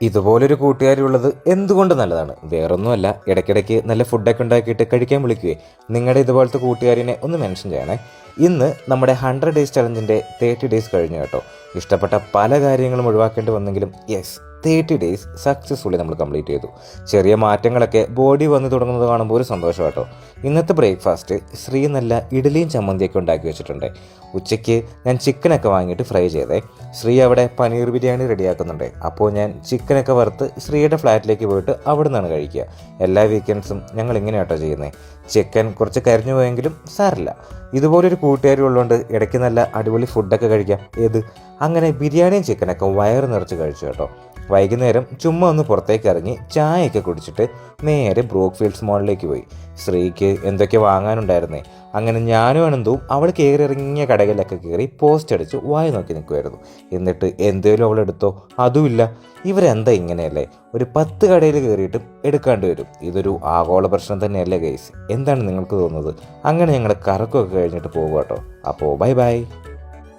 ഇതുപോലൊരു കൂട്ടുകാരുള്ളത് എന്തുകൊണ്ട് നല്ലതാണ്. വേറൊന്നുമല്ല, ഇടയ്ക്കിടയ്ക്ക് നല്ല ഫുഡൊക്കെ ഉണ്ടാക്കിയിട്ട് കഴിക്കാൻ വിളിക്കുകയെ. നിങ്ങളുടെ ഇതുപോലത്തെ കൂട്ടുകാരിനെ ഒന്ന് മെൻഷൻ ചെയ്യണേ. ഇന്ന് നമ്മുടെ 100 ഡേയ്സ് ചലഞ്ചിൻ്റെ 30 ഡേയ്സ് കഴിഞ്ഞു കേട്ടോ. ഇഷ്ടപ്പെട്ട പല കാര്യങ്ങളും ഒഴിവാക്കേണ്ടി വന്നെങ്കിലും 30 ഡേയ്സ് സക്സസ്ഫുള്ളി നമ്മൾ കംപ്ലീറ്റ് ചെയ്തു. ചെറിയ മാറ്റങ്ങളൊക്കെ ബോഡി വന്ന് തുടങ്ങുന്നത് കാണുമ്പോൾ ഒരു സന്തോഷം കേട്ടോ. ഇന്നത്തെ ബ്രേക്ക്ഫാസ്റ്റ് ശ്രീ നല്ല ഇഡ്ഡലിയും ചമ്മന്തിയൊക്കെ ഉണ്ടാക്കി വെച്ചിട്ടുണ്ട്. ഉച്ചയ്ക്ക് ഞാൻ ചിക്കനൊക്കെ വാങ്ങിയിട്ട് ഫ്രൈ ചെയ്തേ. ശ്രീ അവിടെ പനീർ ബിരിയാണി റെഡിയാക്കുന്നുണ്ട്. അപ്പോൾ ഞാൻ ചിക്കനൊക്കെ വറുത്ത് ശ്രീയുടെ ഫ്ലാറ്റിലേക്ക് പോയിട്ട് അവിടെ നിന്നാണ് കഴിക്കുക. എല്ലാ വീക്കെൻഡ്സും ഞങ്ങൾ ഇങ്ങനെ കേട്ടോ ചെയ്യുന്നത്. ചിക്കൻ കുറച്ച് കരിഞ്ഞു പോയെങ്കിലും സാരില്ല. ഇതുപോലൊരു കൂട്ടുകാരി ഉള്ളതുകൊണ്ട് ഇടയ്ക്ക് നല്ല അടിപൊളി ഫുഡൊക്കെ കഴിക്കാം. അങ്ങനെ ബിരിയാണിയും ചിക്കനൊക്കെ വയറ് നിറച്ച് കഴിച്ചു കേട്ടോ. വൈകുന്നേരം ചുമ്മാ ഒന്ന് പുറത്തേക്ക് ഇറങ്ങി ചായയൊക്കെ കുടിച്ചിട്ട് നേരെ ബ്രൂക്ക്ഫീൽഡ്സ് മോളിലേക്ക് പോയി. ശ്രീക്ക് എന്തൊക്കെ വാങ്ങാനുണ്ടായിരുന്നേ. അങ്ങനെ ഞാനും ആണെന്തും അവൾ കയറി ഇറങ്ങിയ കടകളിലൊക്കെ കയറി പോസ്റ്റ് അടിച്ച് വായി നോക്കി നിൽക്കുമായിരുന്നു. എന്നിട്ട് എന്തേലും അവൾ എടുത്തോ? അതുമില്ല. ഇവരെന്താ ഇങ്ങനെയല്ലേ? ഒരു 10 കടയിൽ കയറിയിട്ടും എടുക്കാണ്ട് വരും. ഇതൊരു ആഗോള പ്രശ്നം തന്നെയല്ലേ ഗൈസ്? എന്താണ് നിങ്ങൾക്ക് തോന്നുന്നത്? അങ്ങനെ ഞങ്ങൾ കറക്കമൊക്കെ കഴിഞ്ഞിട്ട് പോകും കേട്ടോ. അപ്പോൾ ബൈ ബൈ.